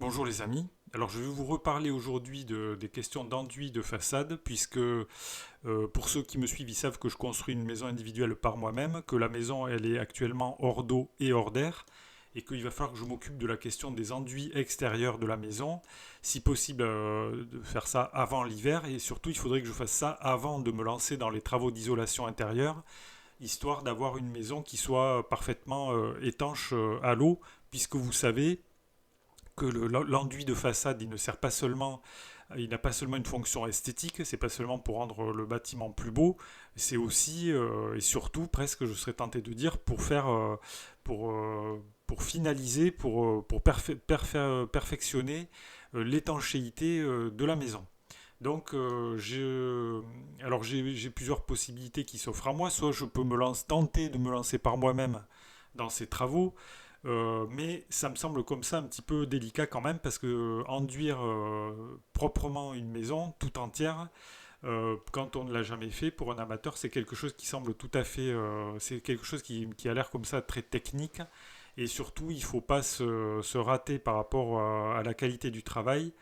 Bonjour les amis. Alors je vais vous reparler aujourd'hui des questions d'enduit de façade, puisque pour ceux qui me suivent, ils savent que je construis une maison individuelle par moi-même, que la maison elle est actuellement hors d'eau et hors d'air, et qu'il va falloir que je m'occupe de la question des enduits extérieurs de la maison, si possible de faire ça avant l'hiver, et surtout il faudrait que je fasse ça avant de me lancer dans les travaux d'isolation intérieure, histoire d'avoir une maison qui soit parfaitement étanche à l'eau, puisque vous savez que l'enduit de façade, il n'a pas seulement une fonction esthétique, c'est pas seulement pour rendre le bâtiment plus beau, c'est aussi et surtout presque, je serais tenté de dire, pour, pour finaliser, pour perfectionner l'étanchéité de la maison. Donc, j'ai plusieurs possibilités qui s'offrent à moi. Soit je peux tenter de me lancer par moi-même dans ces travaux, mais ça me semble comme ça un petit peu délicat quand même parce que enduire proprement une maison tout entière, quand on ne l'a jamais fait pour un amateur, c'est quelque chose qui semble tout à fait, c'est quelque chose qui a l'air comme ça très technique. Et surtout, il ne faut pas se rater par rapport à la qualité du travail,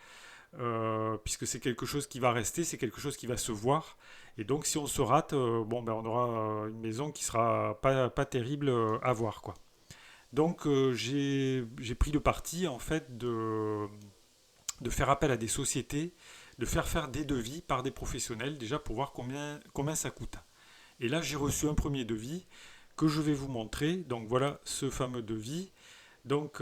puisque c'est quelque chose qui va rester, c'est quelque chose qui va se voir. Et donc, si on se rate, bon, ben, on aura une maison qui sera pas terrible à voir, quoi. Donc j'ai pris le parti en fait de faire appel à des sociétés, de faire des devis par des professionnels déjà pour voir combien ça coûte. Et là j'ai reçu un premier devis que je vais vous montrer. Donc voilà ce fameux devis. Donc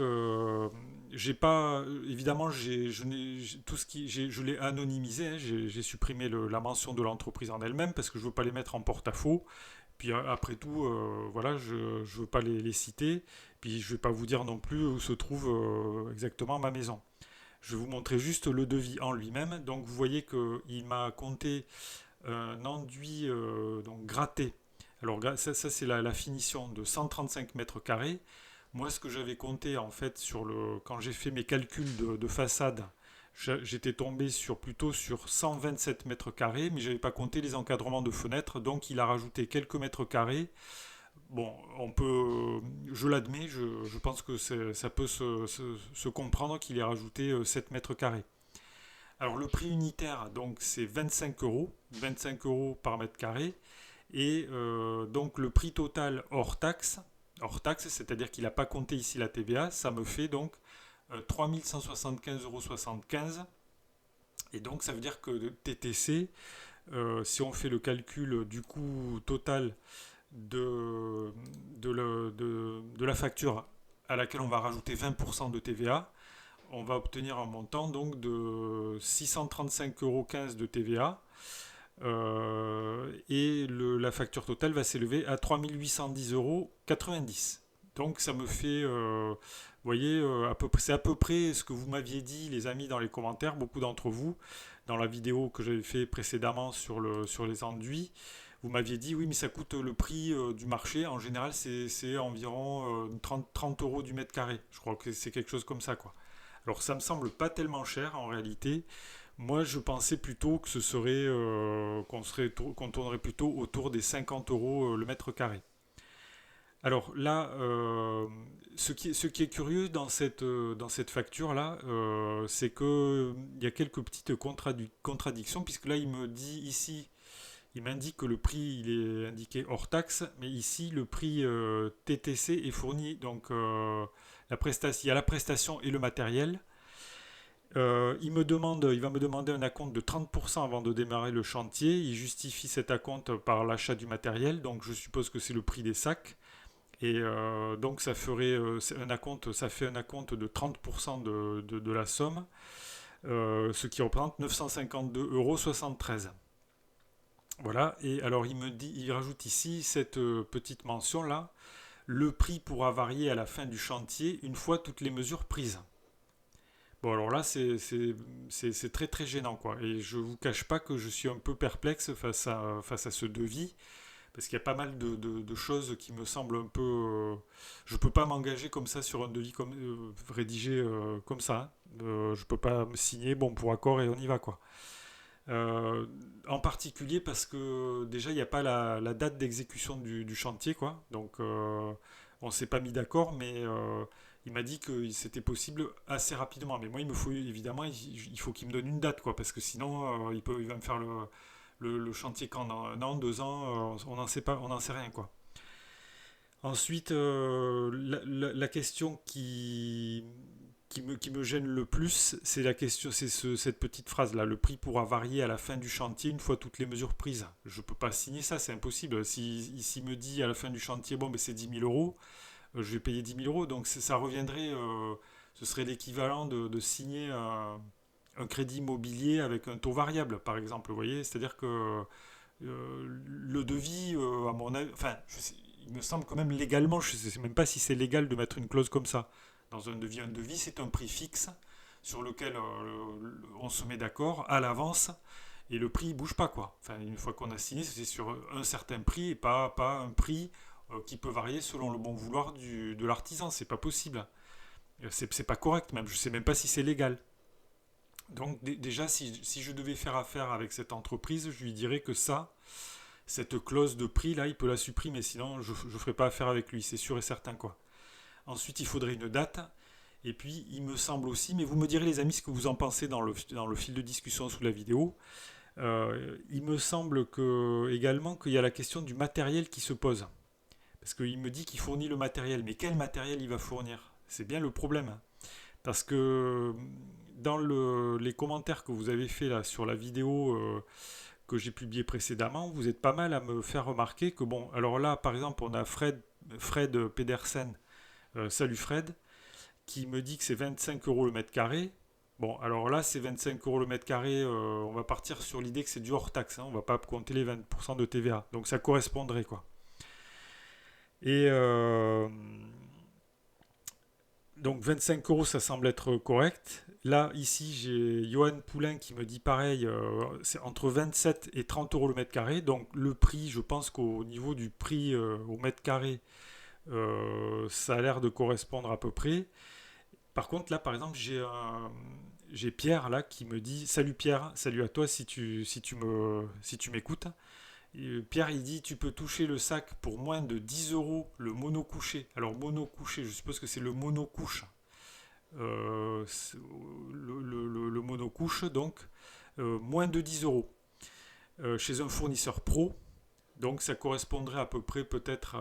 j'ai pas évidemment tout ce je l'ai anonymisé, hein. J'ai supprimé la mention de l'entreprise en elle-même parce que je veux pas les mettre en porte-à-faux. Puis après tout, voilà, je ne veux pas les citer. Puis je ne vais pas vous dire non plus où se trouve exactement ma maison. Je vais vous montrer juste le devis en lui-même. Donc vous voyez qu'il m'a compté un enduit donc gratté. Alors ça c'est la finition de 135 mètres carrés. Moi ce que j'avais compté en fait quand j'ai fait mes calculs de façade, j'étais tombé plutôt sur 127 mètres carrés, mais je n'avais pas compté les encadrements de fenêtres, donc il a rajouté quelques mètres carrés. Bon, je l'admets, je pense que ça peut se comprendre qu'il ait rajouté 7 mètres carrés. Alors le prix unitaire, donc c'est 25 euros par mètre carré, et donc le prix total hors taxe, c'est-à-dire qu'il n'a pas compté ici la TVA, ça me fait donc 3175,75 euros. Et donc ça veut dire que TTC, si on fait le calcul du coût total de, de la facture à laquelle on va rajouter 20% de TVA, on va obtenir un montant donc de 635,15 € de TVA. Et la facture totale va s'élever à 3810,90 €. Donc ça me fait, vous voyez, c'est à peu près ce que vous m'aviez dit, les amis, dans les commentaires, beaucoup d'entre vous, dans la vidéo que j'avais fait précédemment sur les enduits. Vous m'aviez dit, oui, mais ça coûte le prix du marché. En général, c'est environ 30 euros du mètre carré. Je crois que c'est quelque chose comme ça, quoi. Alors, ça me semble pas tellement cher en réalité. Moi, je pensais plutôt que ce serait qu'on tournerait plutôt autour des 50 euros le mètre carré. Alors là, ce qui est curieux dans cette facture-là, c'est qu'il y a quelques petites contradictions, puisque là, il me dit ici, il m'indique que le prix il est indiqué hors taxe, mais ici le prix TTC est fourni, donc il y a la prestation et le matériel. Il va me demander un acompte de 30% avant de démarrer le chantier. Il justifie cet acompte par l'achat du matériel, donc je suppose que c'est le prix des sacs. Et donc ça fait un acompte de 30% de la somme, ce qui représente 952,73 €. Voilà, et alors il rajoute ici cette petite mention là, le prix pourra varier à la fin du chantier une fois toutes les mesures prises. Bon alors là c'est très très gênant quoi, et je vous cache pas que je suis un peu perplexe face à ce devis, parce qu'il y a pas mal de choses qui me semblent un peu... je peux pas m'engager comme ça sur un devis rédigé comme ça, hein. Je peux pas me signer bon pour accord et on y va quoi. Euh, En particulier parce que déjà il n'y a pas la date d'exécution du chantier quoi. Donc on s'est pas mis d'accord, mais Il m'a dit que c'était possible assez rapidement. Mais moi, il me faut évidemment, il faut qu'il me donne une date, quoi, parce que sinon, il va me faire le chantier qu'en un an, 2 ans, on n'en sait pas, on n'en sait rien, quoi. Ensuite, la question qui me gêne le plus, c'est la question, cette petite phrase-là. Le prix pourra varier à la fin du chantier une fois toutes les mesures prises. Je ne peux pas signer ça, c'est impossible. S'il me dit à la fin du chantier, bon, ben c'est 10 000 euros, je vais payer 10 000 euros. Donc ça reviendrait, ce serait l'équivalent de signer un crédit immobilier avec un taux variable, par exemple. Vous voyez, c'est-à-dire que le devis, à mon avis, enfin, il me semble quand même légalement, je ne sais même pas si c'est légal de mettre une clause comme ça dans un devis. Un devis, c'est un prix fixe sur lequel on se met d'accord à l'avance et le prix ne bouge pas, quoi. Enfin, une fois qu'on a signé, c'est sur un certain prix et pas un prix qui peut varier selon le bon vouloir de l'artisan. C'est pas possible. C'est pas correct même. Je sais même pas si c'est légal. Donc déjà, si je devais faire affaire avec cette entreprise, je lui dirais que cette clause de prix là, il peut la supprimer, sinon je ne ferai pas affaire avec lui, c'est sûr et certain, quoi. Ensuite, il faudrait une date. Et puis, il me semble aussi, mais vous me direz les amis ce que vous en pensez dans le fil de discussion sous la vidéo. Il me semble également qu'il y a la question du matériel qui se pose. Parce qu'il me dit qu'il fournit le matériel, mais quel matériel il va fournir? C'est bien le problème. Parce que dans les commentaires que vous avez fait là sur la vidéo que j'ai publiée précédemment, vous êtes pas mal à me faire remarquer que bon, alors là par exemple on a Fred Pedersen, salut Fred, qui me dit que c'est 25 euros le mètre carré. Bon, alors là c'est 25 euros le mètre carré, on va partir sur l'idée que c'est du hors taxe, hein, on va pas compter les 20% de TVA, donc ça correspondrait, quoi. Et donc 25 euros, ça semble être correct. Là, ici, j'ai Johan Poulain qui me dit pareil, c'est entre 27 et 30 euros le mètre carré. Donc le prix, je pense qu'au niveau du prix au mètre carré, ça a l'air de correspondre à peu près. Par contre, là, par exemple, j'ai Pierre là qui me dit salut Pierre, salut à toi si tu m'écoutes. Pierre, il dit tu peux toucher le sac pour moins de 10 euros le mono couché. Alors, mono couché, je suppose que c'est le mono couche. Le mono couche, donc, moins de 10 euros chez un fournisseur pro. Donc, ça correspondrait à peu près peut-être.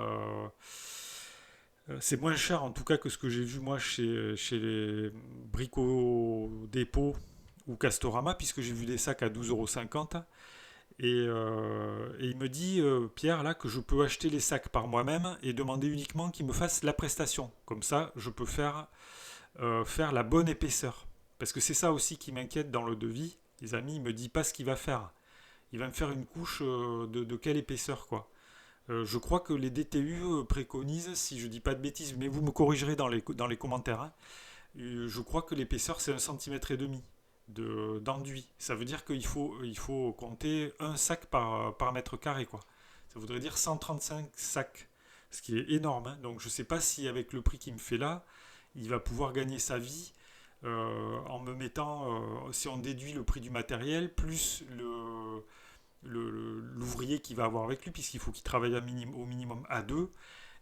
C'est moins cher en tout cas que ce que j'ai vu moi chez les Brico Dépôt ou Castorama, puisque j'ai vu des sacs à 12,50 euros. Et il me dit, Pierre, là, que je peux acheter les sacs par moi-même et demander uniquement qu'il me fasse la prestation. Comme ça, je peux faire la bonne épaisseur. Parce que c'est ça aussi qui m'inquiète dans le devis. Les amis, il me dit pas ce qu'il va faire. Il va me faire une couche de quelle épaisseur, quoi. Je crois que les DTU préconisent, si je dis pas de bêtises, mais vous me corrigerez dans les commentaires, hein, je crois que l'épaisseur c'est 1,5 cm d'enduit. Ça veut dire qu'il faut compter un sac par mètre carré, quoi. Ça voudrait dire 135 sacs, ce qui est énorme, hein. Donc je ne sais pas si avec le prix qu'il me fait là, il va pouvoir gagner sa vie en me mettant, si on déduit le prix du matériel, plus l'ouvrier qu'il va avoir avec lui, puisqu'il faut qu'il travaille au minimum à deux.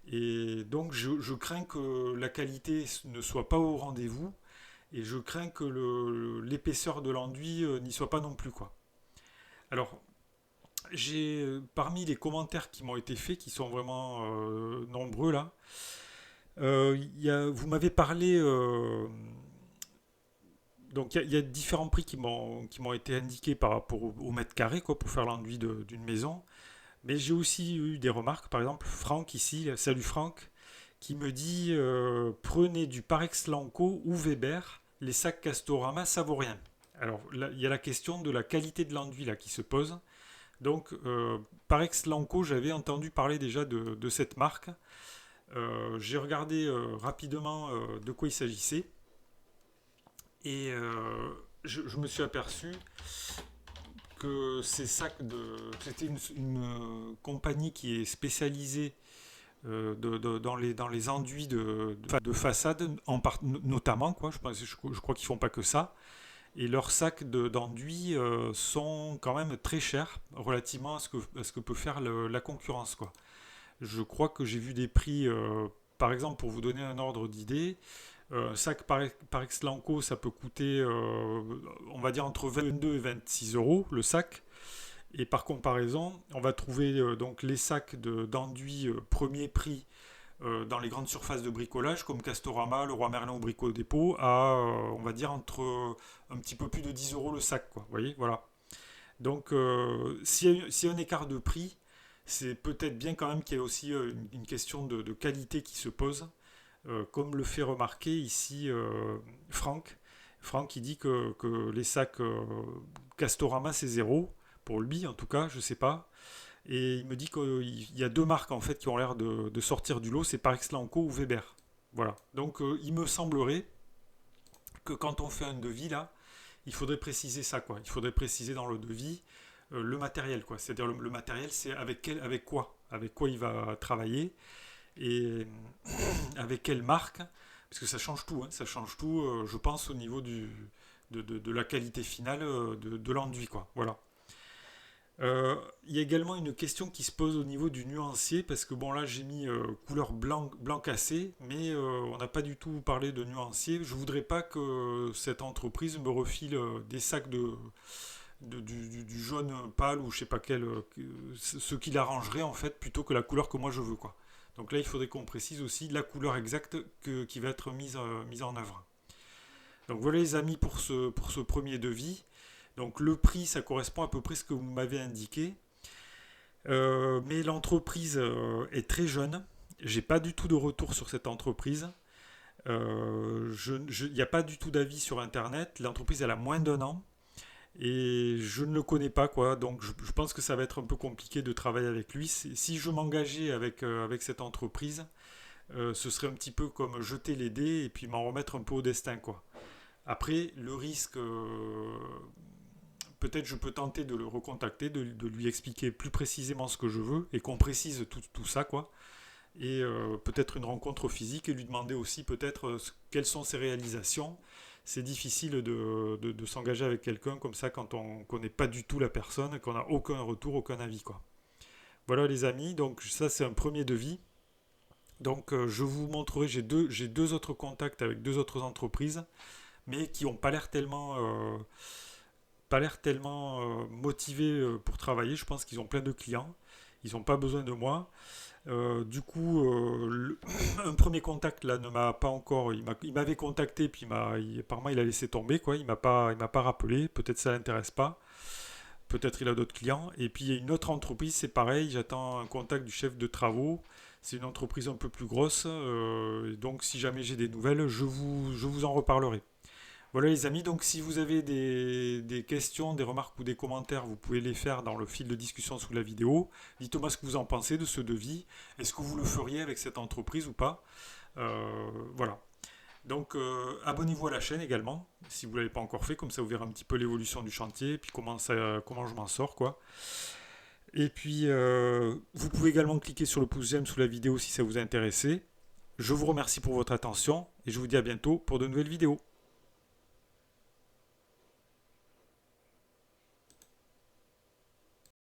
Et donc je crains que la qualité ne soit pas au rendez-vous et je crains que l'épaisseur de l'enduit n'y soit pas non plus, quoi. Alors, j'ai parmi les commentaires qui m'ont été faits, qui sont vraiment nombreux là, vous m'avez parlé. Donc il y a différents prix qui m'ont été indiqués par rapport au mètre carré, quoi, pour faire l'enduit d'une maison. Mais j'ai aussi eu des remarques, par exemple Franck ici, salut Franck, qui me dit prenez du Parex Lanco ou Weber, les sacs Castorama ça vaut rien. Alors là, il y a la question de la qualité de l'enduit là qui se pose. Donc Parex Lanco, j'avais entendu parler déjà de cette marque. J'ai regardé rapidement de quoi il s'agissait et je me suis aperçu que c'était une compagnie qui est spécialisée dans les enduits de façade, notamment, quoi. Je crois qu'ils font pas que ça. Et leurs sacs d'enduit sont quand même très chers relativement à ce que peut faire la concurrence, quoi. Je crois que j'ai vu des prix par exemple, pour vous donner un ordre d'idée, un sac par Exlanco, ça peut coûter, on va dire, entre 22 et 26 euros le sac. Et par comparaison, on va trouver donc les sacs d'enduit premier prix dans les grandes surfaces de bricolage comme Castorama, Leroy Merlin ou Brico Dépôt à, on va dire, entre un petit peu plus de 10 euros le sac, quoi. Vous voyez, voilà. Donc, s'il y a un écart de prix, c'est peut-être bien quand même qu'il y ait aussi une question de qualité qui se pose, comme le fait remarquer ici Franck. Franck qui dit que les sacs Castorama c'est zéro, pour lui en tout cas, je sais pas. Et il me dit qu'il y a deux marques en fait qui ont l'air de sortir du lot, c'est Parex Lanco ou Weber. Voilà. Donc il me semblerait que quand on fait un devis là, il faudrait préciser ça quoi. Il faudrait préciser dans le devis le matériel quoi. C'est-à-dire le matériel c'est avec quoi il va travailler et avec quelle marque parce que ça change tout hein. Ça change tout je pense au niveau de la qualité finale de l'enduit quoi. Voilà. Il y a également une question qui se pose au niveau du nuancier, parce que bon là j'ai mis couleur blanc cassé, mais on n'a pas du tout parlé de nuancier. Je voudrais pas que cette entreprise me refile des sacs du jaune pâle ou je sais pas quel, ce qui l'arrangerait en fait, plutôt que la couleur que moi je veux quoi. Donc là il faudrait qu'on précise aussi la couleur exacte qui va être mise en œuvre. Donc voilà les amis pour ce premier devis. Donc le prix, ça correspond à peu près à ce que vous m'avez indiqué. Mais l'entreprise est très jeune. J'ai pas du tout de retour sur cette entreprise. Il n'y a pas du tout d'avis sur Internet. L'entreprise, elle a moins d'un an. Et je ne le connais pas, quoi. Donc je pense que ça va être un peu compliqué de travailler avec lui. Si je m'engageais avec cette entreprise, ce serait un petit peu comme jeter les dés et puis m'en remettre un peu au destin, quoi. Après, le risque, peut-être je peux tenter de le recontacter, de lui expliquer plus précisément ce que je veux et qu'on précise tout ça, quoi. Et peut-être une rencontre physique et lui demander aussi peut-être quelles sont ses réalisations. C'est difficile de s'engager avec quelqu'un comme ça quand on ne connaît pas du tout la personne, qu'on n'a aucun retour, aucun avis, quoi. Voilà les amis, donc ça c'est un premier devis. Donc je vous montrerai, j'ai deux autres contacts avec deux autres entreprises, mais qui n'ont pas l'air tellement motivés pour travailler. Je pense qu'ils ont plein de clients. Ils n'ont pas besoin de moi. Du coup, un premier contact là ne m'a pas encore. Il m'avait contacté, puis apparemment il a laissé tomber quoi. Il m'a pas rappelé. Peut-être ça l'intéresse pas. Peut-être il a d'autres clients. Et puis il y a une autre entreprise, c'est pareil. J'attends un contact du chef de travaux. C'est une entreprise un peu plus grosse. Donc si jamais j'ai des nouvelles, je vous en reparlerai. Voilà les amis, donc si vous avez des questions, des remarques ou des commentaires, vous pouvez les faire dans le fil de discussion sous la vidéo. Dites-moi ce que vous en pensez de ce devis. Est-ce que vous le feriez avec cette entreprise ou pas? Voilà. Donc abonnez-vous à la chaîne également, si vous ne l'avez pas encore fait, comme ça vous verrez un petit peu l'évolution du chantier, et puis comment je m'en sors, quoi. Et puis vous pouvez également cliquer sur le pouce j'aime sous la vidéo si ça vous a intéressé. Je vous remercie pour votre attention, et je vous dis à bientôt pour de nouvelles vidéos.